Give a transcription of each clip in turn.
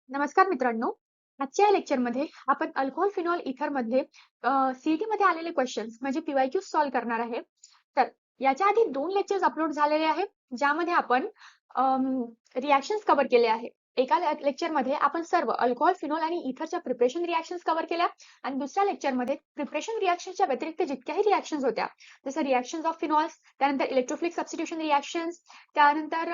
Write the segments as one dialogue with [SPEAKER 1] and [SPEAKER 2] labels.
[SPEAKER 1] नमस्कार मित्रांनो. आजच्या या लेक्चरमध्ये आपण अल्कोहोल फिनॉल इथर मधले सीईटी मध्ये आलेले क्वेश्चन्स म्हणजे पीवायक्यू सॉल्व्ह करणार आहे. तर याच्या आधी 2 लेक्चर्स अपलोड झालेले आहेत, ज्यामध्ये आपण रिएक्शन्स कव्हर केले आहे. एका लेक्चरमध्ये आपण सर्व अल्कोहोल, फिनॉल आणि इथरच्या प्रिपरेशन रिएक्शन्स कव्हर केल्या आणि दुसऱ्या लेक्चरमध्ये प्रिपरेशन रिएक्शन्सच्या व्यतिरिक्त जितक्याही रिएक्शन्स होत्या, जसं रिएक्शन्स ऑफ फिनॉल्स, त्यानंतर इलेक्ट्रोफिलिक सबस्टिट्यूशन रिएक्शन्स, त्यानंतर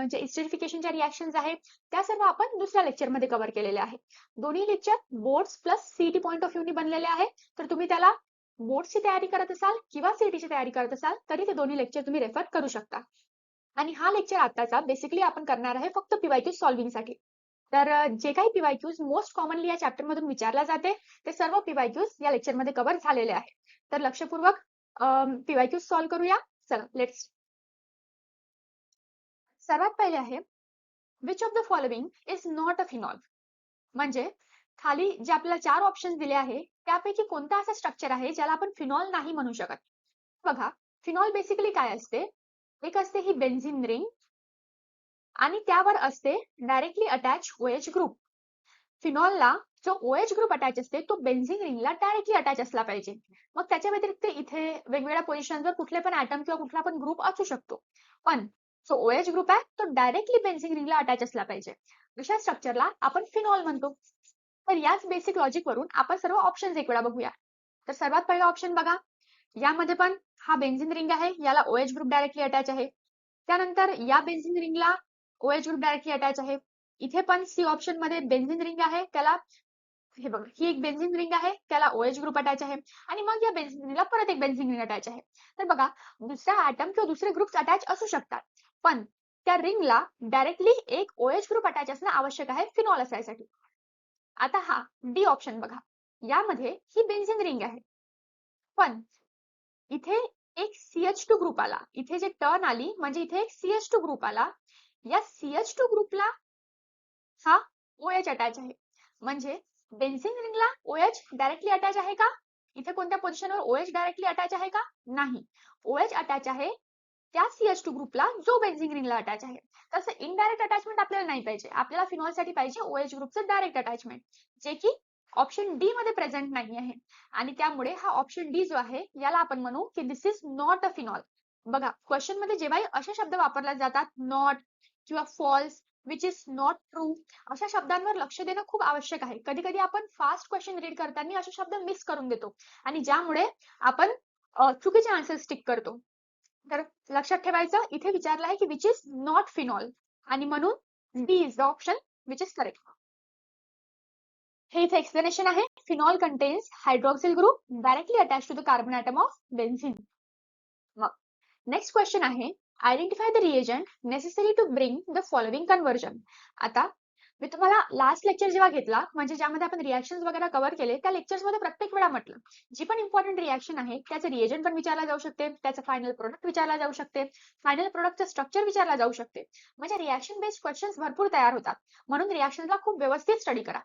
[SPEAKER 1] जे एस्टरिफिकेशनच्या रिएक्शन्स आहेत, त्या सर्व आपण दुसऱ्या लेक्चरमध्ये कव्हर केलेले आहे. दोन्ही lecture boards plus CET point of व्ह्यूनी बनलेले आहे. तर तुम्ही त्याला बोर्ड्सची तयारी करत असाल किंवा सीईटीची तयारी करत असाल तरी ते दोन्ही लेक्चर तुम्ही रेफर करू शकता. आणि हा लेक्चर आताचा बेसिकली आपण करणार आहे फक्त पीवायक्यू सॉल्व्हिंगसाठी. तर जे काही पीवायक्यूज मोस्ट कॉमनली या चॅप्टर मधून विचारला जाते ते सर्व पीवायक्यूज या लेक्चरमध्ये कव्हर झालेले आहे. तर लक्षपूर्वक पीवायक्यूज सॉल्व्ह करूया. चला लेट्स. सर्वात पहिले आहे which of the following is not a phenol. म्हणजे खाली जे आपल्याला 4 ऑप्शन्स दिले आहे त्यापैकी कोणता असा स्ट्रक्चर आहे ज्याला आपण फिनॉल नाही म्हणू शकत. बघा, फिनॉल बेसिकली काय असते, एक असते ही बेन्झीन रिंग आणि त्यावर असते डायरेक्टली अटॅच OH ग्रुप. फिनॉलला जो OH ग्रुप अटॅच असते तो बेन्झीन रिंगला डायरेक्टली अटॅच असला पाहिजे. मग त्याच्या व्यतिरिक्त इथे वेगवेगळ्या पोझिशनवर कुठले पण ॲटम किंवा कुठला पण ग्रुप असू शकतो, पण जो OH ग्रुप आहे तो डायरेक्टली बेन्झीन रिंगला अटॅच असला पाहिजे. अशा स्ट्रक्चरला आपण फिनॉल म्हणतो. तर याच बेसिक लॉजिक वरून आपण सर्व ऑप्शन्स एक वेळा बघूया. तर सर्वात पहिला ऑप्शन बघा, यामध्ये पण हा बेन्झीन रिंग आहे, याला OH ग्रुप डायरेक्टली अटॅच आहे. त्यानंतर या बेन्झीन रिंगला OH ग्रुप डायरेक्टली अटॅच आहे. इथे पण सी ऑप्शन मध्ये बेन्झीन रिंग आहे, त्याला हे बघा ही एक बेन्झीन रिंग आहे, त्याला OH ग्रुप अटॅच आहे आणि मग या बेन्झीन रिंगला परत एक बेन्झीन रिंग अटॅच आहे. तर बघा, दुसरा ॲटम किंवा दुसरे ग्रुप्स अटॅच असू शकतात, पण त्या रिंगला डायरेक्टली एक OH ग्रुप अटॅच असणं आवश्यक आहे फिनॉल असायसाठी. आता हा डी ऑप्शन बघा, यामध्ये ही बेन्झीन रिंग आहे, पण इथे एक CH2 ग्रुप आला. इथे जे टर्न आली म्हणजे इथे एक CH2 ग्रुप आला. या CH2 ग्रुपला हा OH अटॅच आहे. म्हणजे बेन्झीन रिंगला OH डायरेक्टली अटॅच आहे का? इथे कोणत्या पोझिशनवर OH डायरेक्टली अटॅच आहे का? नाही. OH अटॅच आहे त्या CH2 ग्रुपला जो बेन्झीन रिंगला अटॅच आहे. तसं इनडायरेक्ट अटॅचमेंट आपल्याला नाही पाहिजे. आपल्याला फिनॉलसाठी पाहिजे OH ग्रुपचं डायरेक्ट अटॅचमेंट, जे की ऑप्शन डी मध्ये प्रेझेंट नाही आहे. आणि त्यामुळे हा ऑप्शन डी जो आहे याला आपण म्हणू की this is not a phenol. बघा, क्वेश्चन मध्ये जेव्हाही असे शब्द वापरले जातात, नॉट किंवा false, which is not true, अशा शब्दांवर लक्ष देणं खूप आवश्यक आहे. कधी कधी आपण फास्ट क्वेश्चन रीड करताना असे शब्द मिस करून देतो आणि ज्यामुळे आपण चुकीचे आन्सर स्टिक करतो. तर लक्षात ठेवायचं, इथे विचारलं आहे की विच इज नॉट फिनॉल आणि म्हणून D is the option which is correct. हे इथे एक्सप्लेनेशन आहे. Phenol contains hydroxyl group directly attach to the carbon atom of benzene. मग नेक्स्ट क्वेश्चन आहे, identify the reagent necessary to bring the following conversion. आता मी तुम्हाला last lecture जेव्हा घेतला, म्हणजे ज्यामध्ये आपण रिएक्शन्स वगैरे कव्हर केले, त्या लेक्चर्स मध्ये प्रत्येक वेळा म्हटलं जी पण इम्पॉर्टंट रिएक्शन आहे त्याचं रिएजंट पण विचारला जाऊ शकते, त्याचं फायनल प्रोडक्ट विचारला जाऊ शकते, फायनल प्रोडक्टचं स्ट्रक्चर विचारला जाऊ शकते. म्हणजे रिएक्शन बेस्ड क्वेश्चन्स भरपूर तयार होतात, म्हणून रिएक्शनला खूप व्यवस्थित स्टडी करा.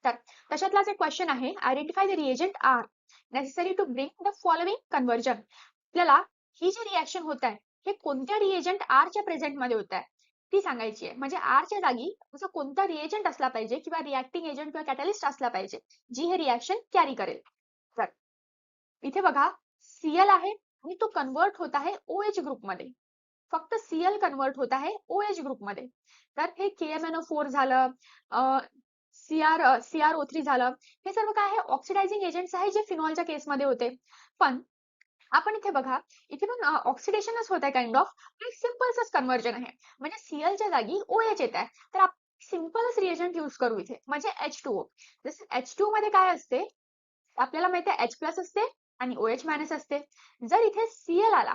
[SPEAKER 1] तर तशातलाच एक क्वेश्चन आहे, identify the reagent are necessary to bring the following conversion. आपल्याला ही जी रिएक्शन होत आहे हे कोणत्या रिएजंट आर च्या प्रेझेंट मध्ये होत आहे ती सांगायची आहे. म्हणजे आर च्या जागी असं कोणता रिएजंट असला पाहिजे किंवा रिएक्टिंग एजंट किंवा कॅटलिस्ट असला पाहिजे जी हे रिएक्शन कॅरी करेल. तर इथे बघा, Cl आहे आणि तो कन्वर्ट होत आहे OH ग्रुप मध्ये. फक्त Cl कन्वर्ट होत आहे OH ग्रुप मध्ये. तर हे KMnO4 झालं, CrO3 झालं, हे सर्व काय आहे, ऑक्सिडायझिंग एजंट्स आहे जे फिनॉलच्या केसमध्ये होते. पण आपण इथे बघा, इथे पण ऑक्सिडेशनच होत आहे काइंड ऑफ, एक सिम्पलच कन्व्हर्जन आहे. म्हणजे Cl च्या जागी OH येत आहे, तर आपण सिम्पलच रिएजंट यूज करू इथे, म्हणजे H2O. जसं H2O मध्ये काय असते, आपल्याला माहिती आहे H प्लस असते आणि OH मायनस असते. जर इथे Cl आला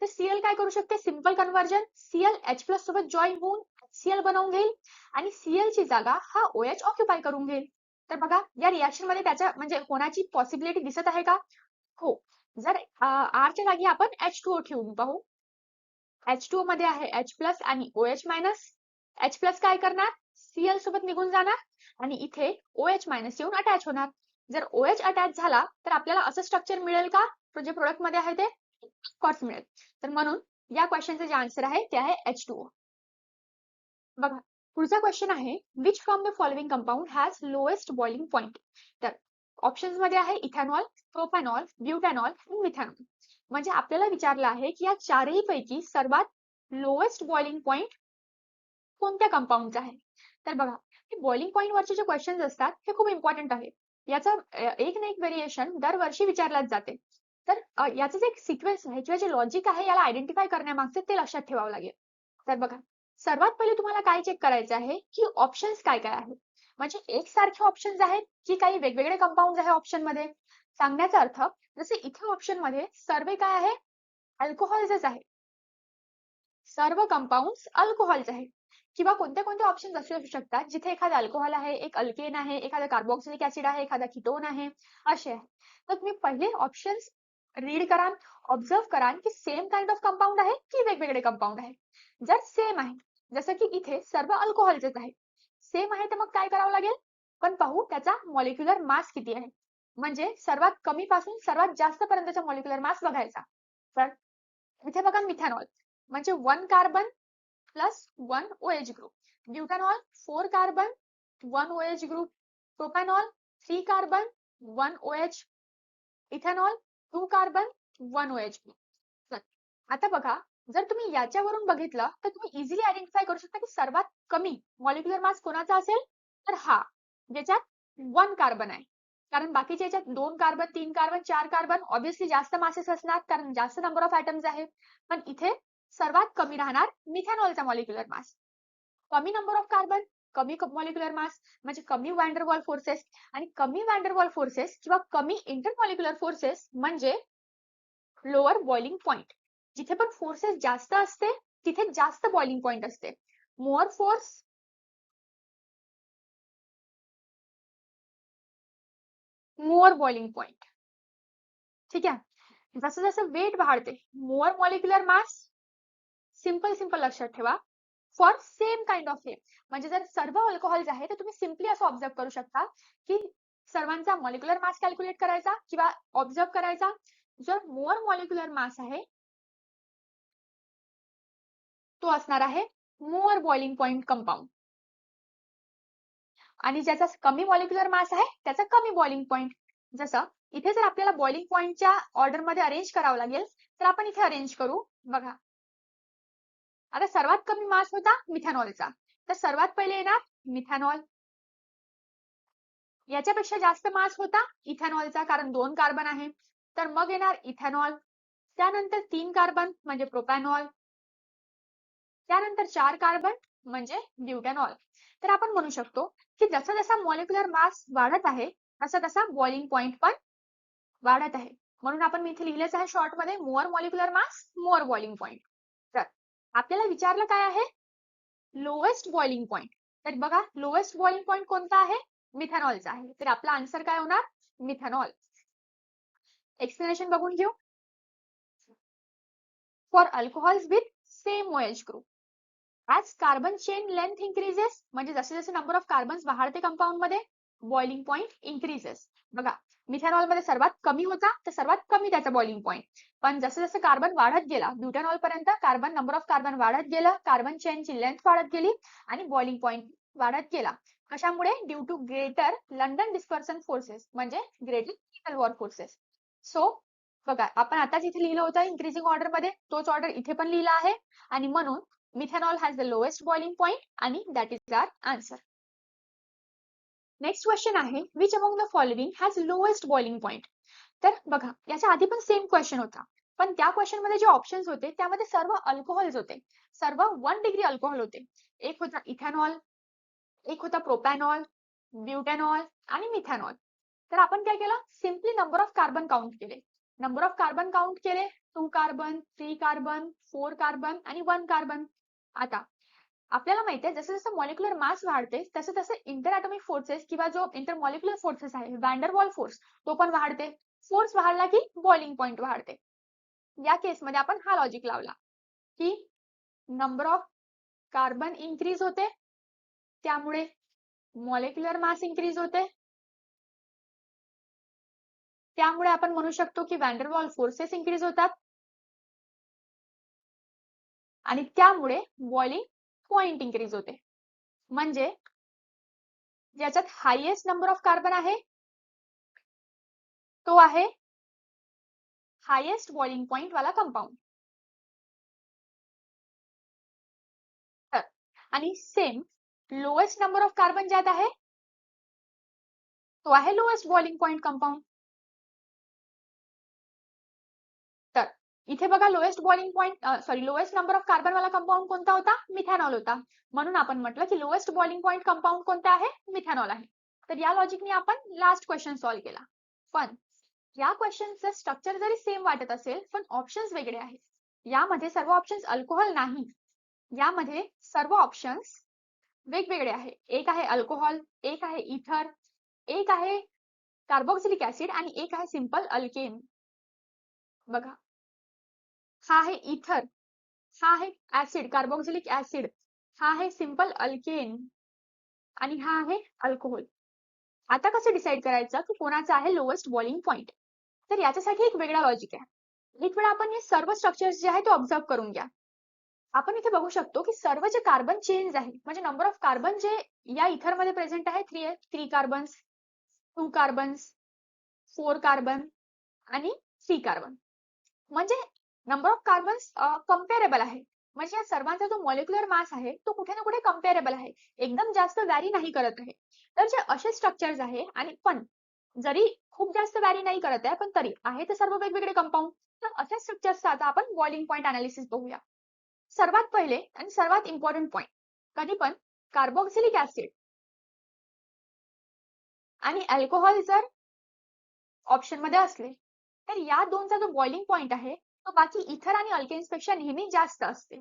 [SPEAKER 1] तर Cl काय करू शकते, simple conversion, Cl H plus सोबत जॉईन होऊन Cl बनवून घेईल आणि Cl ची जागा हा OH ऑक्युपाय करून घेईल. तर बघा, या रिएक्शन मध्ये त्याच्या म्हणजे कोणाची पॉसिबिलिटी दिसत आहे का? हो. जर R च्या जागी आपण H2O ठेवून पाहू, H2O मध्ये आहे H प्लस आणि OH मायनस. H प्लस काय करणार, Cl सोबत निघून जाणार आणि इथे OH मायनस येऊन अटॅच होणार. जर OH अटॅच झाला तर आपल्याला असं स्ट्रक्चर मिळेल का, जे प्रोडक्ट मध्ये आहे ते ऑफकोर्स मिळेल. तर म्हणून या क्वेश्चनचे जे आन्सर आहे ते आहे H2O. बघा, पुढचा क्वेश्चन आहे, which from the following compound has lowest boiling point. तर ऑप्शन्स मध्ये आहे इथेनॉल, प्रोपॅनॉल, ब्युटॅनॉल आणि मिथॅनॉल. म्हणजे आपल्याला विचारलं आहे की या चारही पैकी सर्वात लोएस्ट बॉइलिंग पॉइंट कोणत्या कंपाऊंडचा आहे. तर बघा, बॉइलिंग पॉइंट वरचे जे क्वेश्चन्स असतात हे खूप इम्पॉर्टंट आहे. याचा एक ना एक व्हेरिएशन दरवर्षी विचारलाच जाते. तर याचं जे एक सिक्वेन्स आहे किंवा जे लॉजिक आहे याला आयडेंटिफाय करण्यामागचे ते लक्षात ठेवावं लागेल. तर बघा, सर्वात पहिले तुम्हाला काय चेक करायचं आहे की ऑप्शन्स काय काय आहेत. म्हणजे एकसारखे ऑप्शन्स आहेत की काही वेगवेगळे कंपाऊंड आहे ऑप्शन मध्ये. सांगण्याचा अर्थ, जसे इथे ऑप्शन मध्ये सर्व काय आहे, अल्कोहॉलच आहे. सर्व कंपाऊंड्स अल्कोहॉलचे आहेत. किंवा कोणते कोणते ऑप्शन्स असे असू शकतात जिथे एखादा अल्कोहॉल आहे, एक अल्केन आहे, एखादा कार्बोक्सिलिक ऍसिड आहे, एखादा कीटोन आहे, असे आहे. तर तुम्ही पहिले ऑप्शन्स रीड करा, ऑब्झर्व करा की सेम काइंड ऑफ कंपाऊंड आहे की वेगवेगळे कंपाऊंड आहे. जर सेम आहे, जसं की इथे सर्व अल्कोहॉलचेच आहे, सेम आहे, तर मग काय करावं लागेल, पण पाहू त्याचा मॉलिक्युलर मास किती आहे. म्हणजे सर्वात कमी पासून सर्वात जास्त पर्यंतचा मॉलिक्युलर मास बघायचा. तर इथे बघा, मिथॅनॉल म्हणजे 1 carbon plus 1 OH group, butanol 4 carbon 1 OH group, propanol 3 carbon 1 OH, ethanol 2 carbon 1 OH group. तर आता बघा, जर तुम्ही याच्यावरून बघितलं तर तुम्ही इझिली आयडेंटिफाय करू शकता की सर्वात कमी मॉलिक्युलर मास कोणाचा असेल, तर हा ज्याच्यात 1 कार्बन आहे. कारण बाकीच्या याच्यात 2 कार्बन, 3 कार्बन, 4 कार्बन, ऑब्व्हियसली जास्त मासेस असणार कारण जास्त नंबर ऑफ ऍटम्स आहे. पण इथे सर्वात कमी राहणार मिथॅनॉलचा मॉलिक्युलर मास. कमी नंबर ऑफ कार्बन, कमी मॉलिक्युलर मास म्हणजे कमी वॅन्डरवॉल फोर्सेस, आणि कमी वॅन्डरवॉल फोर्सेस किंवा कमी इंटरमॉलिक्युलर फोर्सेस म्हणजे लोअर बॉइलिंग पॉइंट. जिथे पण फोर्सेस जास्त असते तिथे जास्त बॉइलिंग पॉइंट असते. Mower force, mower boiling point. ठीक आहे. जसं जसं वेट वाढते, mower molecular mass. Simple simple लक्षात ठेवा, फॉर सेम काइंड ऑफ हे. म्हणजे जर सर्व अल्कोहॉल्स आहे तर तुम्ही सिम्पली असं ऑब्झर्व करू शकता की सर्वांचा मॉलिक्युलर मास कॅल्क्युलेट करायचा किंवा ऑब्झर्व करायचा. जर मोअर मॉलिक्युलर मास आहे तो असणार आहे मोअर बॉइलिंग पॉइंट कंपाऊंड, आणि ज्याचा कमी मॉलिक्युलर मास आहे त्याचा कमी बॉइलिंग पॉइंट. जसं इथे जर आपल्याला बॉइलिंग पॉइंटच्या ऑर्डर मध्ये अरेंज करावं लागेल तर आपण इथे अरेंज करू. बघा, आता सर्वात कमी मास होता मिथॅनॉलचा, तर सर्वात पहिले येणार मिथॅनॉल. याच्यापेक्षा जास्त मास होता इथेनॉलचा कारण 2 कार्बन आहे, तर मग येणार इथेनॉल. त्यानंतर 3 कार्बन म्हणजे प्रोपॅनॉल, त्यानंतर 4 कार्बन म्हणजे ब्युटॅनॉल. तर आपण म्हणू शकतो की जसा जसा मॉलिक्युलर मास वाढत आहे तसा तसा बॉइलिंग पॉइंट पण वाढत आहे. म्हणून आपण मी इथे लिहिलेच आहे शॉर्ट मध्ये, mower molecular mass mower boiling point. तर आपल्याला विचारलं काय आहे, लोएस्ट बॉइलिंग पॉइंट. तर बघा, लोएस्ट बॉइलिंग पॉइंट कोणता आहे, मिथेनॉलचा आहे. तर आपला आन्सर काय होणार, मिथेनॉल. एक्सप्लेनेशन बघून घेऊ. For alcohols with same OH group, as carbon chain length increases, म्हणजे जसे जसे नंबर ऑफ कार्बन्स वाढते कंपाऊंड मध्ये बॉइलिंग पॉइंट इन्क्रीजेस. बघा, मिथेनॉल मध्ये सर्वात कमी होता तर सर्वात कमी त्याचा बॉइलिंग पॉइंट, पण जसं जसं कार्बन वाढत गेला ब्युटॅनॉल पर्यंत कार्बन नंबर ऑफ कार्बन वाढत गेलं, कार्बन चेनची लेंथ वाढत गेली आणि बॉइलिंग पॉइंट वाढत गेला. कशामुळे, due to greater London dispersion forces म्हणजे greater chemical war forces. So बघा, आपण आताच इथे लिहिलं होतं इन्क्रीजिंग ऑर्डर मध्ये, तोच ऑर्डर इथे पण लिहिला आहे, आणि म्हणून methanol has the lowest boiling point आणि that is our answer. Next question आहे, which among the following has lowest boiling point. तर बघा, याच्या आधी पण सेम क्वेश्चन होता, पण त्या क्वेश्चन मध्ये जे ऑप्शन्स होते त्यामध्ये सर्व अल्कोहॉल्स होते, सर्व 1 डिग्री अल्कोहॉल होते. एक होता इथेनॉल, एक होता प्रोपॅनॉल, ब्युटॅनॉल आणि मिथॅनॉल. तर आपण काय केलं, simply number of carbon count केले. नंबर ऑफ कार्बन काउंट केले, 2 कार्बन, 3 कार्बन, 4 कार्बन आणि 1 कार्बन. आता आपल्याला माहिती आहे जसं जसं मॉलिक्युलर मास वाढते तसं तसं इंटर ॲटॉमिक फोर्सेस किंवा जो इंटरमॉलिक्युलर फोर्सेस आहे, वॅन्डरवॉल फोर्स, तो पण वाढते. फोर्स वाढला की बॉइलिंग पॉइंट वाढते. या केसमध्ये आपण हा लॉजिक लावला की नंबर ऑफ कार्बन इन्क्रीज होते त्यामुळे मॉलिक्युलर मास इन्क्रीज होते, त्यामुळे आपण म्हणू शकतो की वॅन्डरवॉल फोर्सेस इन्क्रीज होतात आणि त्यामुळे बॉइलिंग पॉइंट इन्क्रीज होते. म्हणजे ज्याच्यात हायेस्ट नंबर ऑफ कार्बन आहे तो आहे हायेस्ट बॉइलिंग पॉइंट वाला कंपाऊंड. तर आणि same lowest number of carbon ज्यात आहे तो आहे लोएस्ट बॉइलिंग पॉइंट कंपाऊंड. तर इथे बघा lowest boiling point lowest number of carbon वाला कंपाऊंड कोणता होता? मिथॅनॉल होता. म्हणून आपण म्हटलं की लोएस्ट बॉइलिंग पॉइंट कंपाऊंड कोणता आहे? मिथॅनॉल आहे. तर या लॉजिकने आपण लास्ट क्वेश्चन सॉल्व्ह केला. पण या क्वेश्चनचं स्ट्रक्चर जरी सेम वाटत असेल पण ऑप्शन्स वेगळे आहेत. यामध्ये सर्व ऑप्शन्स अल्कोहोल नाही, यामध्ये सर्व ऑप्शन्स वेगवेगळे आहे. एक आहे अल्कोहोल, एक आहे इथर, एक आहे कार्बोक्सिलिक ऍसिड आणि एक आहे सिंपल अल्केन. बघा, हा आहे इथर, हा आहे ऍसिड कार्बोक्सिलिक ऍसिड, हा आहे सिंपल अल्केन आणि हा आहे अल्कोहोल. आता कसं डिसाईड करायचं की कोणाचा आहे लोएस्ट बॉइलिंग पॉइंट? तर याच्यासाठी एक वेगळा लॉजिक आहे. एक वेळा आपण हे सर्व स्ट्रक्चर्स जे आहे ते ऑब्झर्व करून घ्या. आपण इथे बघू शकतो की सर्व जे कार्बन चेन्स आहे म्हणजे नंबर ऑफ कार्बन जे या इथर मध्ये प्रेझेंट आहे 3 कार्बन्स, 2 कार्बन्स, 4 कार्बन आणि 3 कार्बन. म्हणजे नंबर ऑफ कार्बन्स कम्पेरेबल आहे. म्हणजे या सर्वांचा जो मॉलिक्युलर मास आहे तो कुठे ना कुठे कम्पेरेबल आहे, एकदम जास्त व्हॅरी नाही करत आहे. तर जे असे स्ट्रक्चर्स आहे आणि पण जरी खूप जास्त व्हॅरी नाही करत आहे पण तरी आहे तर सर्व वेगवेगळे कंपाऊंड. तर अशा स्ट्रक्चर्सचा आता आपण बॉइलिंग पॉइंट अनालिसिस बघूया. सर्वात पहिले आणि सर्वात इम्पॉर्टंट पॉइंट, कधी पण कार्बोक्सिलिक ऍसिड आणि अल्कोहोल जर ऑप्शन मध्ये असले तर या दोनचा जो बॉइलिंग पॉइंट आहे तो बाकी इथर आणि अल्केन्स पेक्षा नेहमी जास्त असते,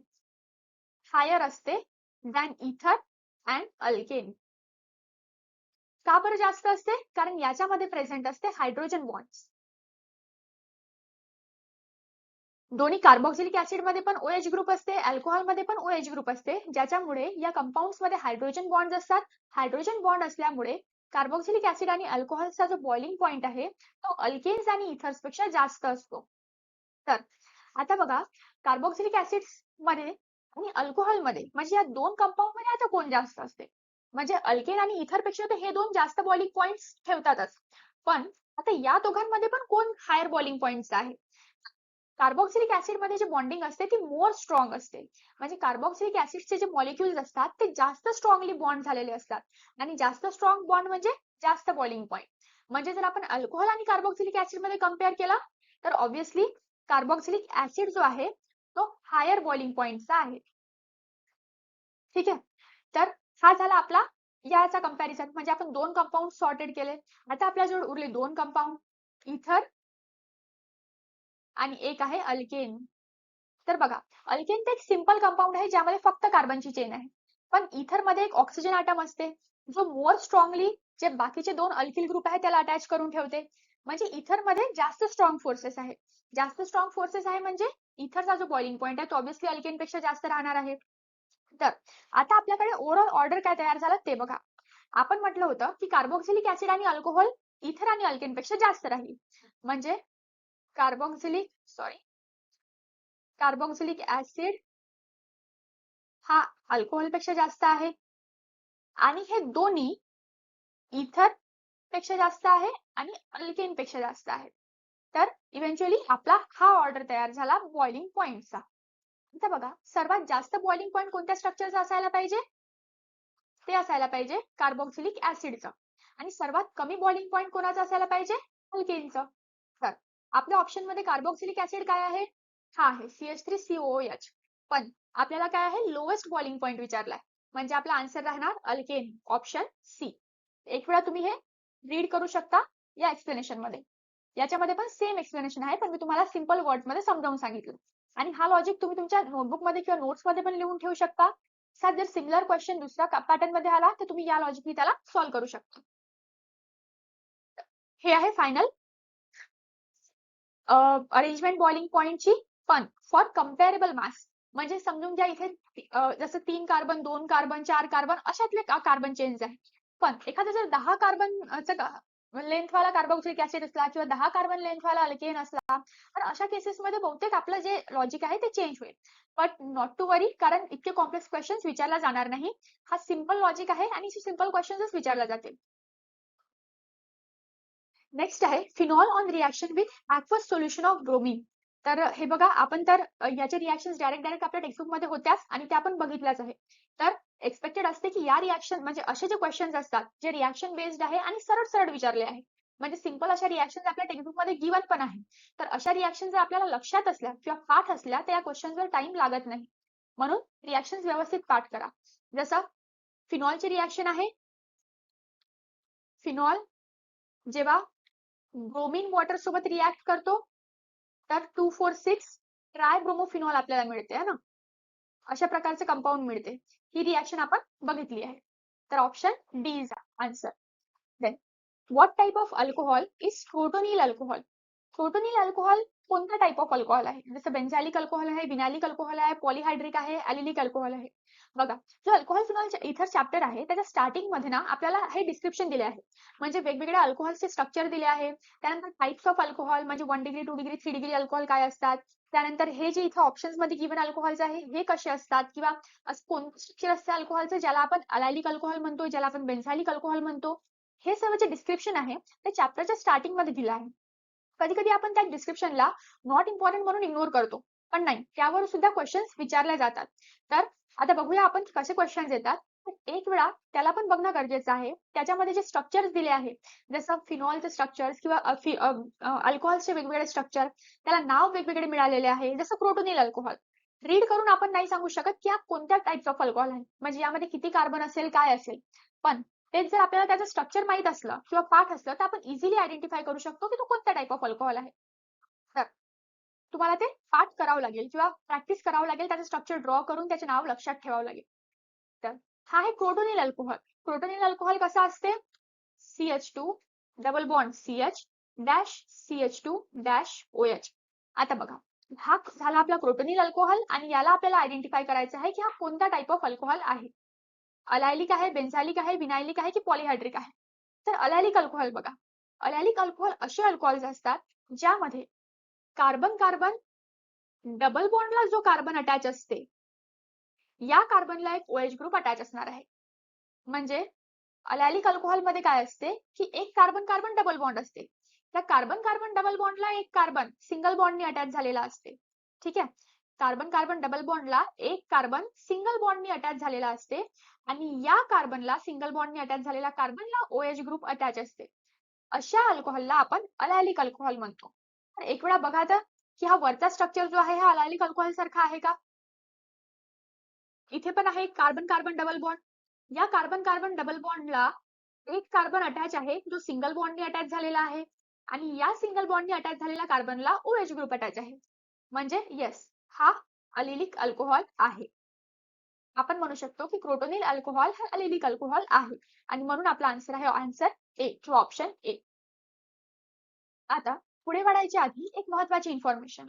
[SPEAKER 1] हायर असते दॅन इथर अँड अल्केन. का बरं जास्त असते? कारण याच्यामध्ये प्रेझेंट असते हायड्रोजन बॉन्ड्स. दोन्ही कार्बोक्सिलिक ऍसिड मध्ये पण OH ग्रुप असते, अल्कोहोल मध्ये पण OH ग्रुप असते, ज्याच्यामुळे या कंपाऊंड्स मध्ये हायड्रोजन बॉन्ड असतात. हायड्रोजन बॉन्ड असल्यामुळे कार्बोक्सिलिक ऍसिड आणि अल्कोहोलचा जो बॉइलिंग पॉइंट आहे तो अल्केन्स आणि इथर्स पेक्षा जास्त असतो. तर आता बघा, कार्बोक्सिलिक ऍसिड मध्ये आणि अल्कोहोल मध्ये म्हणजे या दोन कंपाऊंड मध्ये आता कोण जास्त असते? म्हणजे अल्केन आणि इथर पेक्षा तर हे दोन जास्त बॉइलिंग पॉइंट्स ठेवतातच. पण आता या दोघांमध्ये पण कोण हायर बॉइलिंग पॉइंट्स आहे? कार्बोक्सिलिक ऍसिड मध्ये जे बॉन्डिंग असते ती मोर स्ट्रॉंग असते. म्हणजे कार्बोक्सिलिक ऍसिडचे जे मॉलिक्युल्स असतात ते जास्त स्ट्रॉंगली बॉन्ड झालेले असतात आणि जास्त स्ट्रॉंग बॉन्ड म्हणजे जास्त बॉइलिंग पॉइंट. म्हणजे जर आपण अल्कोहोल आणि कार्बोक्सिलिक ऍसिड मध्ये कम्पेअर केला तर ऑब्व्हियसली कार्बोक्सिलिक ऍसिड जो आहे तो हायर बॉइलिंग पॉइंटचा आहे. ठीक आहे, तर हा झाला आपला याचा कंपॅरिझन. म्हणजे आपण दोन कंपाऊंड सॉर्टेड केले. आता आपल्याजवळ उरले दोन कंपाऊंड, इथर आणि एक आहे अल्केन. तर बघा, अल्केन ते एक सिंपल कंपाऊंड आहे ज्यामध्ये फक्त कार्बनची चेन आहे. पण इथर मध्ये एक ऑक्सिजन ॲटम असते जो मोर स्ट्रॉंगली जे बाकीचे दोन अल्किल ग्रुप आहे त्याला अटॅच करून ठेवते. म्हणजे इथर मध्ये जास्त स्ट्रॉंग फोर्सेस आहे. जास्त स्ट्रॉंग फोर्सेस आहे म्हणजे इथरचा जो बॉइलिंग पॉइंट आहे तो ऑब्व्हियसली अल्केन पेक्षा जास्त राहणार आहे. तर आता आपल्याकडे ओव्हरऑल ऑर्डर काय तयार झालं ते बघा. आपण म्हटलं होतं की कार्बोक्सिलिक ऍसिड आणि अल्कोहोल इथर आणि अल्केन पेक्षा जास्त राहील. म्हणजे कार्बोक्सिलिक ऍसिड हा अल्कोहोल पेक्षा जास्त आहे आणि हे दोन्ही इथर पेक्षा जास्त आहे आणि अल्केन पेक्षा जास्त आहे. तर इव्हेंच्युअली आपला हा ऑर्डर तयार झाला बॉइलिंग पॉइंटचा. आता बघा, सर्वात जास्त बॉइलिंग पॉइंट कोणत्या स्ट्रक्चरचा असायला पाहिजे? ते असायला पाहिजे कार्बोक्सिलिक ऍसिडचं. आणि सर्वात कमी बॉइलिंग पॉइंट कोणाचा असायला पाहिजे? अल्केनचं. तर आपल्या ऑप्शन मध्ये कार्बोक्सिलिक ऍसिड काय आहे? हा आहे CH3COOH. पण आपल्याला काय आहे? लोएस्ट बॉइलिंग पॉइंट विचारलाय. म्हणजे आपला आन्सर राहणार अल्केन, ऑप्शन सी. एक वेळा तुम्ही हे रीड करू शकता या एक्सप्लेनेशन मध्ये. याच्यामध्ये पण सेम एक्सप्लेनेशन आहे पण मी तुम्हाला सिंपल वर्ड्स मध्ये समजावून सांगितलं. आणि हा लॉजिक तुम्ही तुमच्या नोटबुक मध्ये किंवा नोट्स मध्ये पण लिहून ठेवू शकता. जर सिमिलर क्वेश्चन दुसऱ्या पॅटर्न मध्ये आला तर तुम्ही या लॉजिकने त्याला सॉल्व्ह करू शकता. हे आहे फायनल अरेंजमेंट बॉइलिंग पॉइंटची. पण फॉर कम्पेरेबल मास म्हणजे समजून घ्या इथे जसं 3 कार्बन, 2 कार्बन, 4 कार्बन अशातले कार्बन चेन्स आहे. पण एखादं जर 10 कार्बन लेंथवाला कार्बोक्सिलिक ऍसिड असला किंवा 10 कार्बन लेंथवाला अल्केन असला, तर अशा केसेसमध्ये बहुतेक आपलं जे लॉजिक आहे ते चेंज होईल. बट नॉट टू वरी, कारण इतके कॉम्प्लेक्स क्वेश्चन्स विचारला जाणार नाही. हा सिंपल लॉजिक आहे आणि सिंपल क्वेश्चन्सच विचारला जातील. नेक्स्ट आहे phenol on reaction with aqueous solution of bromine. तर हे बघा, आपण तर याचे रिएक्शन्स डायरेक्ट आपल्या टेक्स्टबुक मध्ये होत्याच आणि त्या आपण बघितल्याच आहे. तर एक्सपेक्टेड असते की या रिएक्शन म्हणजे असे जे क्वेश्चन्स असतात जे रिएक्शन बेस्ड आहे आणि सरळ सरळ विचारले आहे, म्हणजे सिंपल अशा रिएक्शन्स आपल्या टेक्स्टबुक मध्ये गिवन पण आहे. तर अशा रिएक्शन जर आपल्याला लक्षात असल्या किंवा पाठ असल्या तर या क्वेश्चन्सवर टाइम लागत नाही. म्हणून रिएक्शन्स व्यवस्थित पाठ करा. जसं फिनॉलची रिएक्शन आहे. फिनॉल जेव्हा ब्रोमीन वॉटर सोबत रिएक्ट करतो तर 2,4,6 ट्रायब्रोमोफिनॉल आपल्याला मिळते है ना. अशा प्रकारचे कंपाऊंड मिळते. ही रिएक्शन आपण बघितली आहे. तर option D is answer. Then what type of alcohol is crotonyl alcohol. Crotonyl alcohol कोणता टाइप ऑफ अल्कोहॉल आहे? जसं बेन्झॅलिक अल्कोहॉल आहे, विनालिक अल्कोहॉल आहे, पॉलिहायड्रिक आहे, ॲलिलिक अल्कोहॉल आहे. बघा, जो अल्कोहॉल फिनॉल इथर चॅप्टर आहे त्याच्या स्टार्टिंग मध्ये ना आपल्याला हे डिस्क्रिप्शन दिले आहे, म्हणजे वेगवेगळ्या अल्कोहॉलचे स्ट्रक्चर दिले आहे. त्यानंतर टाइप्स ऑफ अल्कोहॉल म्हणजे 1 डिग्री 2 डिग्री 3 डिग्री अल्कोहॉल काय असतात, त्यानंतर हे जे इथे ऑप्शन्स मध्ये गिवन अल्कोहॉल्स आहे हे कसे असतात, किंवा असं कोणतं स्ट्रक्चर असते अल्कोहॉलचं ज्याला आपण अलायलिक अल्कोहॉल म्हणतो, ज्याला आपण बेन्झॅलिक अल्कोहॉल म्हणतो. हे सर्व जे डिस्क्रिप्शन आहे ते चॅप्टरच्या स्टार्टिंग मध्ये दिलं आहे. कधी कधी आपण त्या डिस्क्रिप्शनला नॉट इम्पॉर्टंट म्हणून इग्नोर करतो, पण नाही, त्यावर सुद्धा क्वेश्चन्स विचारले जातात. तर आता बघूया आपण कसे क्वेश्चन्स येतात. एक वेळा त्याला पण बघणं गरजेचं आहे. त्याच्यामध्ये जे स्ट्रक्चर्स दिले आहेत, जसं फिनॉलचे स्ट्रक्चर्स किंवा अल्कोहॉलचे वेगवेगळे स्ट्रक्चर, त्याला नाव वेगवेगळे मिळालेले आहे. जसं क्रोटोनिल अल्कोहॉल रीड करून आपण नाही सांगू शकत की हा कोणत्या टाइप्स ऑफ अल्कोहॉल आहे, म्हणजे यामध्ये किती कार्बन असेल, काय असेल. पण तेच जर आपल्याला त्याचं स्ट्रक्चर माहित असलं किंवा पाठ असलं तर आपण इझिली आयडेंटिफाय करू शकतो की तो कोणत्या टाइप ऑफ अल्कोहॉल आहे. तर तुम्हाला ते पाठ करावं लागेल किंवा प्रॅक्टिस करावं लागेल, त्याचं स्ट्रक्चर ड्रॉ करून त्याचे नाव लक्षात ठेवावं लागेल. तर हा आहे क्रोटोनिल अल्कोहॉल. क्रोटोनिल अल्कोहॉल कसा असते? CH2 double bond CH dash CH2 dash OH. आता बघा, हा झाला आपला क्रोटोनिल अल्कोहॉल आणि याला आपल्याला आयडेंटिफाय करायचं आहे की हा कोणता टाइप ऑफ अल्कोहॉल आहे. अलायलिक आहे, बेन्झॅलिक आहे, विनायलिक आहे की पॉलिहायड्रिक आहे. तर अलायलिक अल्कोहॉल बघा, अलायलिक अल्कोहॉल असे अल्कोहॉल्स असतात ज्यामध्ये कार्बन कार्बन डबल बॉन्डला जो कार्बन अटॅच असते, या कार्बनला एक OH ग्रुप अटॅच असणार आहे. म्हणजे अलायलिक अल्कोहॉल मध्ये काय असते की एक कार्बन कार्बन डबल बॉन्ड असते. त्या कार्बन कार्बन डबल बॉन्डला एक कार्बन सिंगल बॉन्डने अटॅच झालेला असते. ठीक आहे, कार्बन कार्बन डबल बॉन्डला एक कार्बन सिंगल बॉन्डने अटॅच झालेला असते आणि या कार्बनला सिंगल बॉन्डने अटॅच झालेला कार्बनला OH ग्रुप अटॅच असते. अशा अल्कोहलला आपण अलायलिक अल्कोहॉल म्हणतो. तर एक वेळा बघा तर की हा वरचा स्ट्रक्चर जो आहे हा अलायलिक अल्कोहॉल सारखा आहे का? इथे पण आहे कार्बन कार्बन डबल बॉन्ड. या कार्बन कार्बन डबल बॉन्डला एक कार्बन अटॅच आहे जो सिंगल बॉन्डने अटॅच झालेला आहे आणि या सिंगल बॉन्डने अटॅच झालेल्या कार्बनला OH ग्रुप अटॅच आहे. म्हणजे येस, हा अलिलिक अल्कोहॉल आहे. आपण म्हणू शकतो की क्रोटोनिल अल्कोहॉल हा अलिलिक अल्कोहॉल आहे आणि म्हणून आपला आन्सर आहे आन्सर ए, किंवा ऑप्शन ए. आता पुढे वाढायच्या आधी एक महत्त्वाची इन्फॉर्मेशन.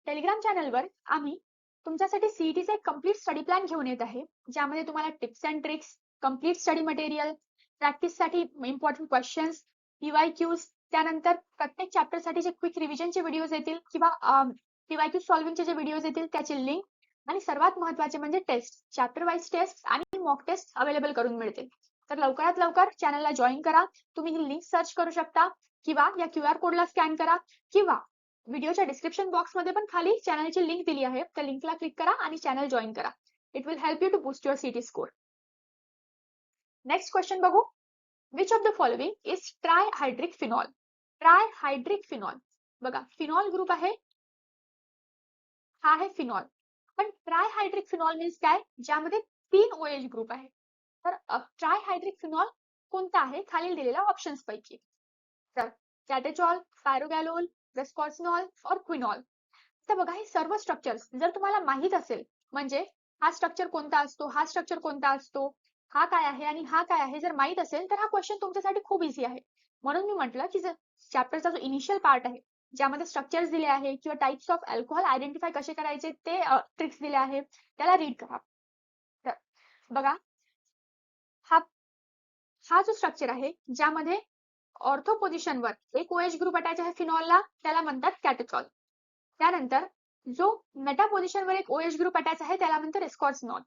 [SPEAKER 1] टेलिग्राम चॅनलवर आम्ही तुमच्यासाठी सीईटीचा एक कम्प्लीट स्टडी प्लॅन घेऊन येत आहे, ज्यामध्ये तुम्हाला tips and tricks, complete study material, प्रॅक्टिससाठी इम्पॉर्टंट क्वेश्चन्स, PYQs, त्यानंतर प्रत्येक चॅप्टरसाठी जे क्विक रिव्हिजनचे व्हिडिओज येतील किंवा PYQ सॉल्व्हिंगचे जे व्हिडिओज येतील त्याची लिंक, आणि सर्वात महत्त्वाचे म्हणजे टेस्ट, चॅप्टर वाईज टेस्ट आणि मॉक टेस्ट अवेलेबल करून मिळतील. तर लवकरात लवकर चॅनलला जॉईन करा. तुम्ही ही लिंक सर्च करू शकता किंवा या QR कोडला स्कॅन करा किंवा व्हिडिओच्या डिस्क्रिप्शन बॉक्समध्ये पण खाली चॅनलची लिंक दिली आहे, त्या लिंकला क्लिक करा आणि चॅनल जॉईन करा. It will help you to boost your CT score. Next question बघू. Which of the following is trihydric phenol. Trihydric phenol बघा, फिनॉल ग्रुप आहे, हा आहे फिनॉल. पण ट्रायहायड्रिक फिनॉल मीन्स काय? ज्यामध्ये 3 OH ग्रुप आहे. तर ट्रायहायड्रिक फिनॉल कोणता आहे? खालील दिलेल्या ऑप्शन्स पैकी. तर कॅटेचॉल, पायरोगॅलोल, रेस्कॉर्सनॉल और क्विनॉल. तर बघा, हे सर्व स्ट्रक्चर्स जर तुम्हाला माहित असेल, म्हणजे हा स्ट्रक्चर कोणता असतो, हा स्ट्रक्चर कोणता असतो, हा काय आहे आणि हा काय आहे, जर माहित असेल तर हा क्वेश्चन तुमच्यासाठी खूप इझी आहे. म्हणून मी म्हटलं की जर चॅप्टरचा जो इनिशियल पार्ट आहे, ज्यामध्ये स्ट्रक्चर्स दिले आहे किंवा टाइप्स ऑफ अल्कोहॉल आयडेंटिफाय कसे करायचे ते ट्रिक्स दिले आहे, त्याला रीड करा. तर बघा, हा जो स्ट्रक्चर आहे ज्यामध्ये ऑर्थो पोझिशनवर एक OH ग्रुप अटॅच आहे फिनॉलला, त्याला म्हणतात कॅटेचॉल. त्यानंतर जो मेटा पोझिशनवर एक OH ग्रुप अटॅच आहे त्याला म्हणतात एस्कॉर्ट्सनॉल.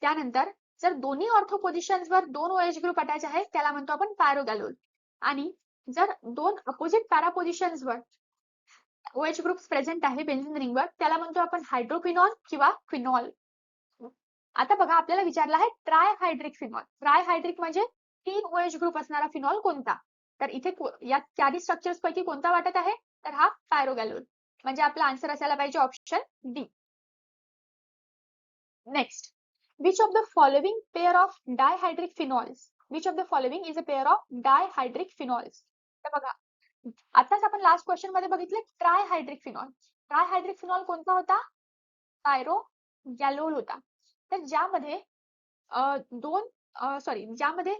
[SPEAKER 1] त्यानंतर जर दोन्ही ऑर्थो पोझिशन्सवर दोन OH ग्रुप अटॅच आहे त्याला म्हणतो आपण पॅरोगॅलोल. आणि जर दोन अपोजिट पॅरा पोझिशन्सवर OH ग्रुप प्रेझेंट आहे बेन्झीन रिंगवर त्याला म्हणतो आपण हायड्रोक्विनॉल किंवा क्विनॉल. आता बघा आपल्याला विचारलं आहे ट्रायहायड्रिक फिनॉल. ट्रायहायड्रिक म्हणजे 3 OH ग्रुप असणारा फिनॉल कोणता? तर इथे या चारही स्ट्रक्चर्स पैकी कोणता वाटत आहे? तर हा पॅरोगॅलोल. म्हणजे आपला आन्सर असायला पाहिजे option D. Next, which of the following pair of dihydric phenols, which of the following is a pair of dihydric phenols? तर बघा आताच आपण लास्ट क्वेश्चन मध्ये बघितले ट्रायहायड्रिक फिनॉल. ट्रायहायड्रिक फिनॉल कोणता होता? पायरोगॅलोल होता. तर ज्यामध्ये ज्यामध्ये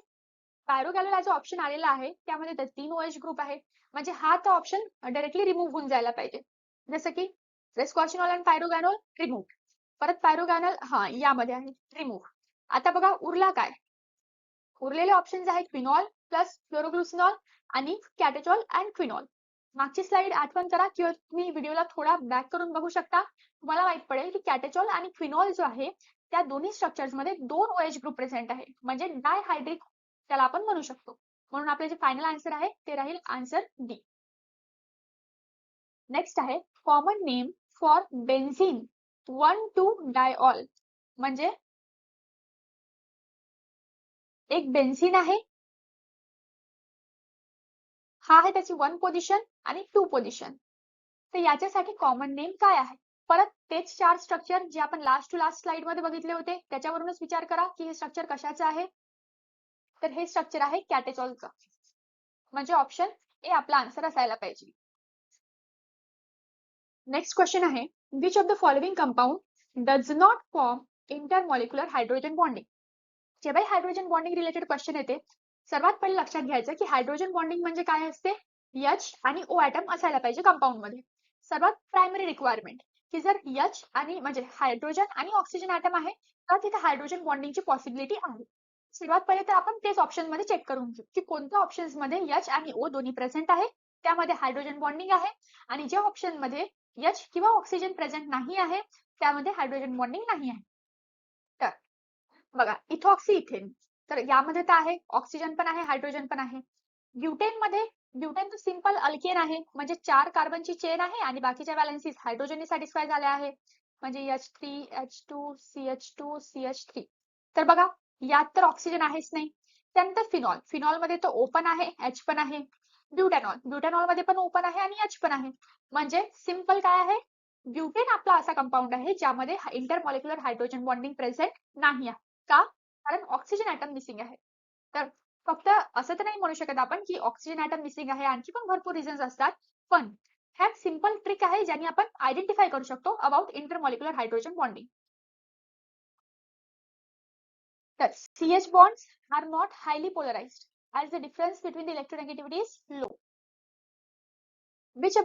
[SPEAKER 1] पॅरोगॅलोल ऑप्शन आलेला आहे त्यामध्ये 3 OH ग्रुप आहे. म्हणजे हा तर ऑप्शन डायरेक्टली रिमूव्ह होऊन जायला पाहिजे. जसं की रेस्कॉर्चिनॉल आणि पायरोगॅनोल रिमूव्ह. परत पायरोगॅनोल यामध्ये आहे रिमूव्ह. आता बघा उरला काय? उरलेले ऑप्शन्स आहेत क्विनॉल प्लस फ्लोरोग्लुसिनॉल आणि कॅटेचॉल अँड क्विनॉल. मागची स्लाइड आठवण करा किंवा तुम्ही व्हिडिओला थोडा बॅक करून बघू शकता. तुम्हाला माहित पडेल की कॅटेचॉल आणि क्विनॉल जो आहे त्या दोन्ही स्ट्रक्चर्स मध्ये 2 OH ग्रुप प्रेझेंट आहे. म्हणजे डायहायड्रिक त्याला आपण म्हणू शकतो. म्हणून आपले जे फायनल आन्सर आहे ते राहील आन्सर डी. नेक्स्ट आहे कॉमन नेम फॉर बेन्झीन 1,2-डायऑल. म्हणजे एक बेन्झीन आहे, हा आहे त्याची 1 पोझिशन आणि 2 पोझिशन. तर याच्यासाठी कॉमन नेम काय आहे? परत तेच 4 स्ट्रक्चर जे आपण लास्ट टू लास्ट स्लाइड मध्ये बघितले होते त्याच्यावरूनच विचार करा की हे स्ट्रक्चर कशाचं आहे. तर हे स्ट्रक्चर आहे कॅटेचॉलचं. म्हणजे ऑप्शन ए आपला आन्सर असायला पाहिजे. नेक्स्ट क्वेश्चन आहे which of the following compound does not form intermolecular hydrogen bonding. जेव्हाही हायड्रोजन बॉन्डिंग रिलेटेड क्वेश्चन येते सर्वात पहिले लक्षात घ्यायचं की हायड्रोजन बॉन्डिंग म्हणजे काय असते? H आणि O ॲटम असायला पाहिजे कंपाऊंड मध्ये. सर्वात प्रायमरी रिक्वायरमेंट की जर H आणि म्हणजे हायड्रोजन आणि ऑक्सिजन ॲटम आहे तर तिथे हायड्रोजन बॉन्डिंगची पॉसिबिलिटी आहे. सर्वात पहिले तर आपण तेच ऑप्शन मध्ये चेक करून घेऊ की कोणत्या ऑप्शन्स मध्ये H आणि O दोन्ही प्रेझेंट आहे त्यामध्ये हायड्रोजन बॉन्डिंग आहे आणि ज्या ऑप्शन मध्ये H किंवा ऑक्सिजन प्रेझेंट नाही आहे त्यामध्ये हायड्रोजन बॉन्डिंग नाही आहे. तर बघा इथॉक्सी इथेन, तर यामध्ये तर आहे ऑक्सिजन पण आहे हायड्रोजन पण आहे. ब्युटेन मध्ये ब्युटेन तर सिंपल अल्केन आहे म्हणजे 4 कार्बनची चेन आहे आणि बाकीच्या व्हॅलेन्सीज हायड्रोजनने सॅटिस्फाय झाल्या आहे म्हणजे H3 H2 CH2 CH3. तर बघा यात तर ऑक्सिजन आहेच नाही. त्यानंतर फिनॉल, फिनॉल मध्ये तो O पण आहे H पण आहे. ब्युटॅनॉल, ब्युटॅनॉल मध्ये पण O पण आहे आणि H पण आहे. म्हणजे सिंपल काय आहे? ब्युटेन आपला असा कंपाऊंड आहे ज्यामध्ये इंटरमॉलिक्युलर हायड्रोजन बॉन्डिंग प्रेझेंट नाही आहे. का? कारण ऑक्सिजन ॲटम मिसिंग आहे. तर फक्त असं तर नाही म्हणू शकत आपण की ऑक्सिजन ॲटम मिसिंग आहे, आणखी पण भरपूर रिझन्स असतात. पण ह्या सिंपल ट्रिक आहे ज्याने आपण आयडेंटिफाय करू शकतो अबाउट इंटरमॉलिक्युलर हायड्रोजन बॉन्डिंग. तर CH bonds are not highly polarized as the difference between the electronegativity is low. Which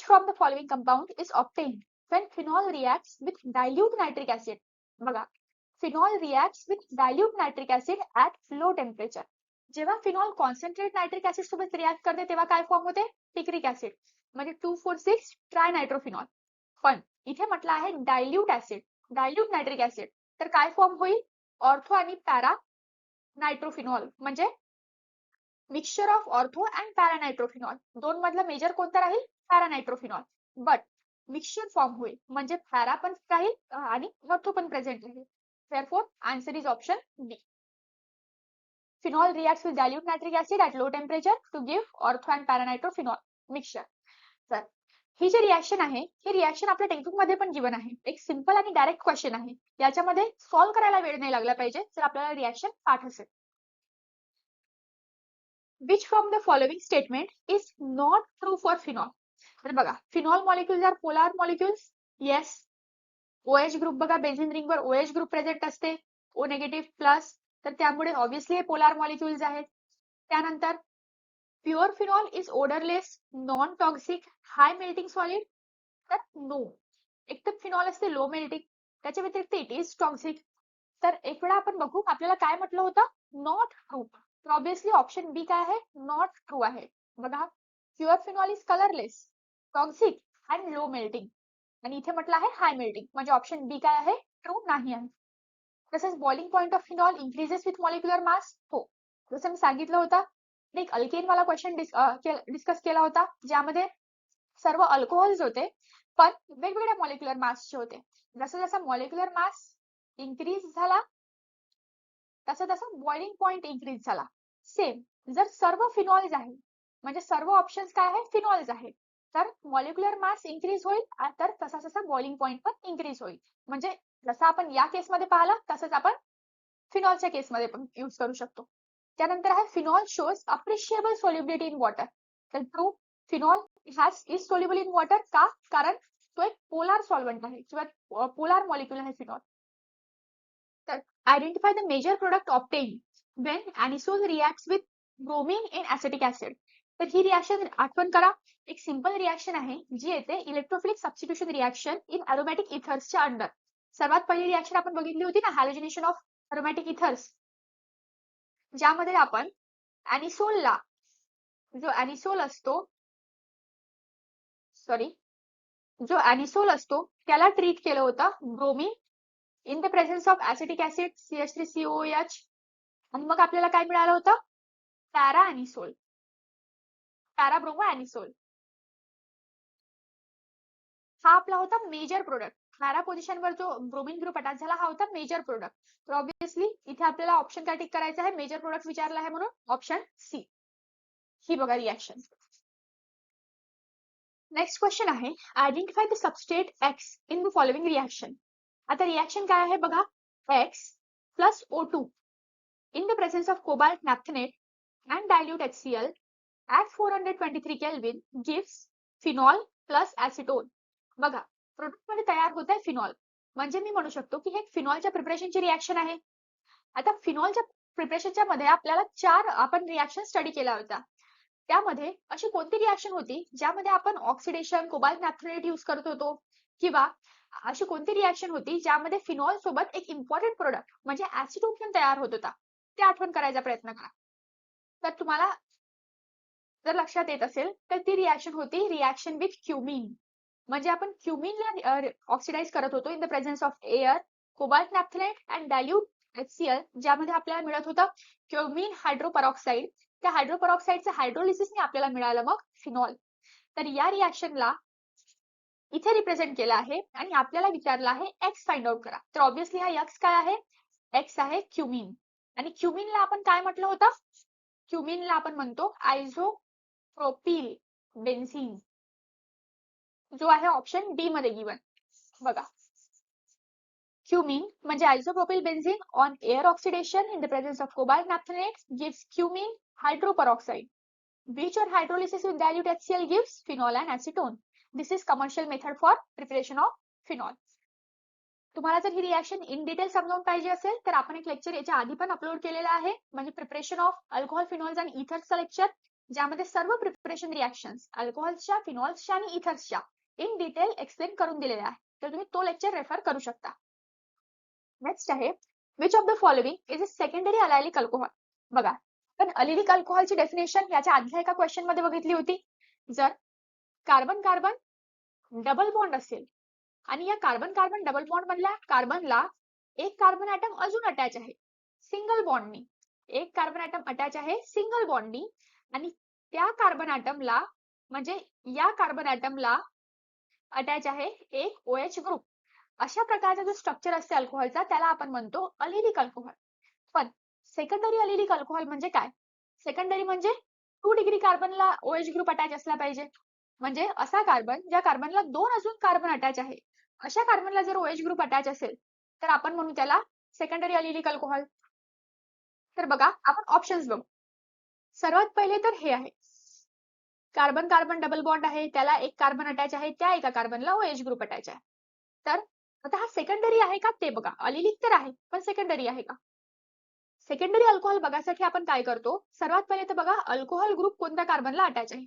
[SPEAKER 1] from the following compound is obtained when phenol reacts with dilute nitric acid? बघा phenol reacts with dilute nitric acid at low temperature. जेव्हा phenol concentrate nitric acid सोबत react करते तेव्हा काय form होते? Picric acid म्हणजे 2,4,6 ट्रायनायट्रोफिनॉल. पण इथे म्हटलं आहे dilute acid, dilute nitric acid, तर काय फॉर्म होईल? ऑर्थो आणि पॅरा नायट्रोफिनॉल म्हणजे मिक्सचर ऑफ ऑर्थो अँड पॅरानायट्रोफिनॉल. दोन मधला मेजर कोणता राहील? पॅरानायट्रोफिनॉल. बट मिक्सचर फॉर्म होईल म्हणजे पॅरा पण राहील आणि ऑर्थो पण प्रेझेंट राहील. Therefore, answer is option B. Phenol reacts with dilute nitric acid at low temperature to give ortho and paranitrophenol mixture. तर ही जी रिएक्शन आहे ही रिएक्शन आपल्या टेक्स्टबुक मध्ये पण गिवन आहे. एक सिंपल आणि डायरेक्ट क्वेश्चन आहे. याच्यामध्ये सॉल्व्ह करायला वेळ नाही लागला पाहिजे जर आपल्याला रिएक्शन पाठ असेल. Which from the following statement is not true for phenol? तर बघा phenol molecules are polar molecules. Yes. OH group बघा बेन्झीन रिंगवर OH ग्रुप प्रेझेंट असते, O नेगेटिव्ह प्लस, तर त्यामुळे ऑब्व्हियसली हे पोलार मॉलिक्युल्स आहेत. त्यानंतर pure phenol is odourless, non toxic, high melting solid. तर नो. एक तर फिनॉल असते लो मेल्टिंग, त्याच्या व्यतिरिक्त इट इज टॉक्सिक. तर एक वेळा आपण बघू आपल्याला काय म्हटलं होतं? Not true. तर ऑब्विसली ऑप्शन बी काय आहे, नॉट ट्रू आहे. बघा, pure phenol is colourless, toxic and low melting, आणि इथे म्हटलं आहे हाय मेल्टिंग, म्हणजे ऑप्शन बी काय आहे, ट्रू नाही आहे. तसेच boiling point of phenol increases with molecular mass, हो. जसं मी सांगितलं होतं, एक अल्केन वाला क्वेश्चन डिस्कस केला होता, ज्यामध्ये सर्व अल्कोहोल्स होते पण वेगवेगळ्या मॉलिक्युलर मासचे होते. जसं जसं मॉलिक्युलर मास इन्क्रीज झाला तसं तसं बॉइलिंग पॉइंट इन्क्रीज झाला. सेम जर सर्व फिनॉल्स आहे म्हणजे सर्व ऑप्शन्स काय आहे, फिनॉल्स आहे, तर मॉलिक्युलर मास इन्क्रीज होईल, तर तसा तसा बॉइलिंग पॉइंट पण इन्क्रीज होईल. म्हणजे जसं आपण या केसमध्ये पाहिलं तसंच आपण फिनॉलच्या केसमध्ये पण यूज करू शकतो. त्यानंतर आहे phenol shows appreciable solubility in water. तर true, phenol is soluble in water, का? कारण तो एक पोलार सॉल्वंट आहे किंवा पोलार मॉलिक्यूल आहे फिनॉल. तर identify the major product obtain when anisole reacts with bromine in acetic acid. तर ही रिएक्शन आठवण करा, एक सिंपल रिएक्शन आहे जी येते electrophilic substitution reaction in aromatic इथर्सच्या अंडर. सर्वात पहिली रिएक्शन आपण बघितली होती ना, हॅलोजिनेशन ऑफ अरोमॅटिक इथर्स, ज्यामध्ये आपण एनिसोलला, जो एनिसोल असतो त्याला ट्रीट केलं होतं bromine in the presence of acetic acid CH3COOH, आणि मग आपल्याला काय मिळालं होतं, para anisole, para bromo anisole. हा आपला होता मेजर प्रोडक्ट. पॅरा पोझिशनवर जो ब्रोमीन ग्रुप अटॅच झाला हा होता मेजर प्रोडक्ट. तर ऑब्विसली इथे आपल्याला ऑप्शन काय टिक करायचं आहे, मेजर प्रोडक्ट विचारला आहे म्हणून ऑप्शन सी. ही बघा रिएक्शन. नेक्स्ट क्वेश्चन आहे, identify the substrate X in the following reaction. आता रिएक्शन काय आहे बघा, X plus O2 in the presence of cobalt naphthenate and dilute HCl at 423 Kelvin gives phenol plus acetone. बघा, product मध्ये तयार होत आहे फिनॉल, म्हणजे मी म्हणू शकतो की हे फिनॉलच्या प्रिपरेशनची रिएक्शन आहे. आता फिनॉलच्या प्रिपरेशनच्या मध्ये आपल्याला 4 आपण रिएक्शन स्टडी केल्या होत्या. त्यामध्ये अशी कोणती रिएक्शन होती ज्यामध्ये आपण ऑक्सिडेशन कोबाल्ट नॅफ्थेनेट यूज करत होतो, किंवा अशी कोणती रिएक्शन होती ज्यामध्ये फिनॉल सोबत एक इम्पॉर्टंट प्रोडक्ट म्हणजे ऍसिटोन पण तयार होत होता, ते आठवण करायचा प्रयत्न करा. तर तुम्हाला जर लक्षात येत असेल तर ती रिएक्शन होती रिएक्शन विथ क्युमिन. म्हणजे आपण क्युमिनला ऑक्सिडाइज करत होतो in the presence of air, cobalt naphthenate and dilute HCl, ज्यामध्ये आपल्याला मिळत होतं क्युमिन हायड्रोपरॉक्साईड. त्या हायड्रोपरॉक्साईडचं हायड्रोलिसिसने आपल्याला मिळालं मग फिनॉल. तर या रिएक्शनला इथे रिप्रेझेंट केलं आहे आणि आपल्याला विचारलं आहे एक्स फाइंड आउट करा. तर ऑब्विसली हा एक्स काय आहे, एक्स आहे क्युमिन. आणि क्युमिनला आपण काय म्हटलं होतं, क्युमिनला आपण म्हणतो आयझोप्रोपिल बेन्झीन, जो आहे ऑप्शन डी मध्ये गिवन. बघा, क्युमिन म्हणजे isopropyl benzene on air oxidation in the presence of cobalt naphthenate gives cumene hydroperoxide, which or hydrolysis with dilute HCl gives phenol and acetone. This is commercial method for preparation of phenol. तुम्हाला जर ही reaction in detail समजावून पाहिजे असेल तर आपण एक lecture याच्या आधी पण अपलोड केलेला आहे, म्हणजे प्रिपरेशन ऑफ अल्कोहोल फिनॉल्स आणि इथर्सचा लेक्चर, ज्यामध्ये सर्व प्रिपरेशन रिएक्शन्स अल्कोहोल्सच्या, फिनॉल्सच्या आणि इथर्सच्या इन डिटेल एक्सप्लेन करून दिलेले आहे. तर तुम्ही तो लेक्चर रेफर करू शकता. नेक्स्ट आहे, which of the following is a secondary allylic alcohol. बघा, पण अलिलिक अल्कोहोलची डेफिनेशन याच्या आधल्या एका क्वेश्चन मध्ये बघितली होती. जर कार्बन कार्बन डबल बॉन्ड असेल आणि या कार्बन कार्बन डबल बॉन्ड मधल्या कार्बनला एक कार्बन ऍटम अजून अटॅच आहे सिंगल बॉन्डनी, एक कार्बन ऍटम अटॅच आहे सिंगल बॉन्डनी, आणि त्या कार्बन ऍटमला म्हणजे या कार्बन ऍटमला अटॅच आहे एक OH ग्रुप. अशा प्रकारचा जो स्ट्रक्चर असते अल्कोहोलचा त्याला आपण म्हणतो अलिलिक अल्कोहोल. पण सेकंडरी अलिलिक अल्कोहोल म्हणजे काय, सेकंडरी म्हणजे 2 डिग्री कार्बनला OH ग्रुप अटॅच असला पाहिजे, म्हणजे असा कार्बन ज्या कार्बनला 2 अजून कार्बन अटॅच आहे, अशा कार्बनला जर OH ग्रुप अटॅच असेल तर आपण म्हणू त्याला सेकंडरी अलिलिक अल्कोहोल. तर बघा, आपण ऑप्शन्स बघू. सर्वात पहिले तर हे आहे, कार्बन कार्बन डबल बॉन्ड आहे, त्याला एक कार्बन अटॅच आहे, त्या एका कार्बनला OH ग्रुप अटॅच आहे. तर आता हा सेकंडरी आहे का ते बघा, अलिलिक तर आहे पण सेकंडरी आहे का. सेकंडरी अल्कोहोल बघासाठी आपण काय करतो, सर्वात पहिले तर बघा अल्कोहोल ग्रुप कोणत्या कार्बनला अटॅच आहे,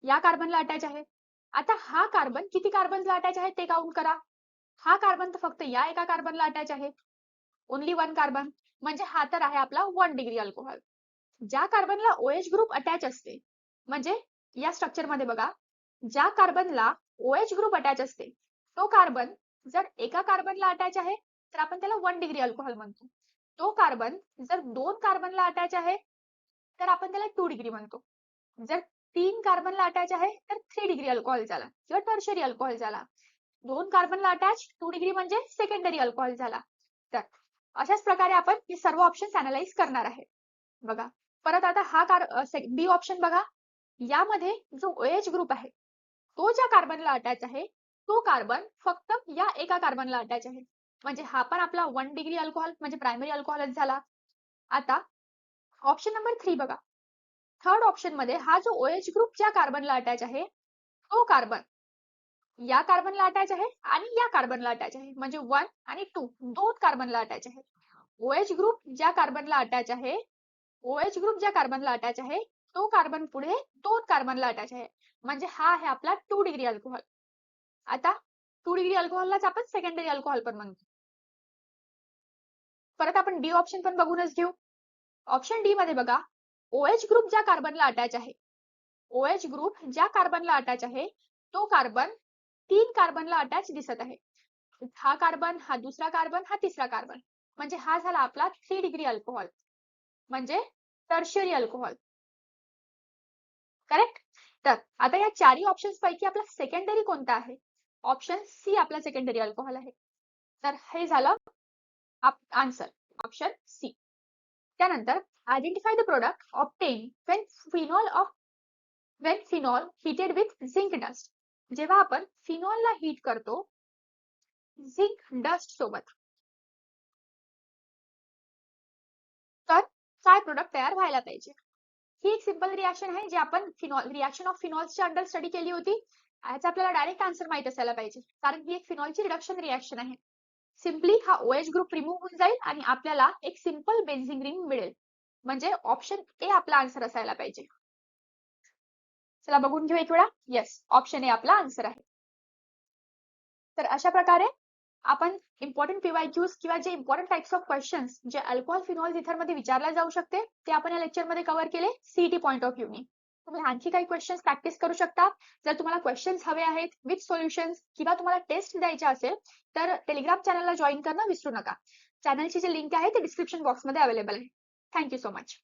[SPEAKER 1] या कार्बनला अटॅच आहे. आता हा कार्बन किती कार्बनला अटॅच आहे ते काउंट करा. हा कार्बन तर फक्त या एका कार्बनला अटॅच आहे, ओनली 1 कार्बन, म्हणजे हा तर आहे आपला 1 डिग्री अल्कोहोल. ज्या कार्बनला OH ग्रुप अटॅच असते, म्हणजे या स्ट्रक्चर मध्ये बघा, ज्या कार्बनला OH ग्रुप अटॅच असते तो कार्बन जर एका कार्बनला अटॅच आहे तर आपण त्याला 1 डिग्री अल्कोहोल म्हणतो. तो कार्बन जर 2 कार्बनला अटॅच आहे तर आपण त्याला 2 डिग्री म्हणतो. जर 3 कार्बनला अटॅच आहे तर 3 डिग्री अल्कोहोल झाला किंवा टर्शरी अल्कोहोल झाला. 2 कार्बनला अटॅच 2 डिग्री म्हणजे सेकंडरी अल्कोहोल झाला. तर अशाच प्रकारे आपण हे सर्व ऑप्शन्स अनालाइज करणार आहे. बघा परत आता हा बी ऑप्शन बघा, यामध्ये जो OH ग्रुप आहे तो ज्या कार्बनला अटॅच आहे तो कार्बन फक्त या एका कार्बनला अटॅच आहे, म्हणजे हा पण आपला 1 डिग्री अल्कोहोल म्हणजे प्रायमरी अल्कोहोलच झाला. आता ऑप्शन नंबर 3 बघा, थर्ड ऑप्शन मध्ये हा जो OH ग्रुप ज्या कार्बनला अटॅच आहे तो कार्बन या कार्बनला अटॅच आहे आणि या कार्बनला अटॅच आहे, म्हणजे 1 आणि 2 दोन कार्बनला अटॅच आहे. OH ग्रुप ज्या कार्बनला अटॅच आहे, OH ग्रुप ज्या कार्बनला अटॅच आहे तो कार्बन पुढे 2 कार्बनला अटॅच आहे, म्हणजे हा आहे आपला 2 डिग्री अल्कोहोल. आता 2 डिग्री अल्कोहोललाच आपण सेकंडरी अल्कोहोल पण म्हणतो. परत आपण डी ऑप्शन पण बघूनच घेऊ. ऑप्शन डी मध्ये बघा, OH ग्रुप ज्या कार्बनला अटॅच आहे, OH ग्रुप ज्या कार्बनला अटॅच आहे तो कार्बन 3 कार्बनला अटॅच दिसत आहे. हा कार्बन, हा दुसरा कार्बन, हा तिसरा कार्बन, म्हणजे हा झाला आपला 3 डिग्री अल्कोहोल म्हणजे टर्शरी अल्कोहोल. करेक्ट. तर आता या चारही ऑप्शन्स पैकी आपला सेकंडरी कोणता आहे? ऑप्शन सी आपला सेकंडरी अल्कोहोल आहे. तर हे झालं आन्सर ऑप्शन सी. त्यानंतर identify the product obtain when phenol heated with zinc dust. जेव्हा आपण फिनॉलला हीट करतो झिंक डस्ट सोबत, तर काय प्रोडक्ट तयार व्हायला पाहिजे? ही एक सिंपल रिएक्शन आहे जी आपण रिएक्शन ऑफ फिनॉल्सच्या अंडर स्टडी केली होती. याचा आपल्याला डायरेक्ट आन्सर माहित असायला पाहिजे, कारण ही एक फिनॉलची रिडक्शन रिएक्शन आहे. सिम्पली हा OH ग्रुप रिमूव्ह होऊन जाईल आणि आपल्याला एक सिंपल बेन्झीन रिंग मिळेल, म्हणजे ऑप्शन ए आपला आन्सर असायला पाहिजे. चला बघून घेऊ एक वेळा. येस, ऑप्शन ए आपला आन्सर आहे. तर अशा प्रकारे आपण इम्पॉर्टंट PYQs किंवा जे इम्पॉर्टंट टाइप्स ऑफ क्वेश्चन्स जे अल्कोहोल फिनॉल इथर मध्ये विचारले जाऊ शकते ते आपण या लेक्चर मध्ये कव्हर केले CET पॉइंट ऑफ व्ह्यूने. तुम्ही आणखी काही क्वेश्चन्स प्रॅक्टिस करू शकता. जर तुम्हाला क्वेश्चन्स हवे आहेत विथ सोल्युशन्स किंवा तुम्हाला टेस्ट द्यायचे असेल तर टेलिग्राम चॅनलला जॉईन करणं विसरू नका. चॅनलची जी लिंक आहे ती डिस्क्रिप्शन बॉक्समध्ये अवेलेबल आहे. Thank you so much.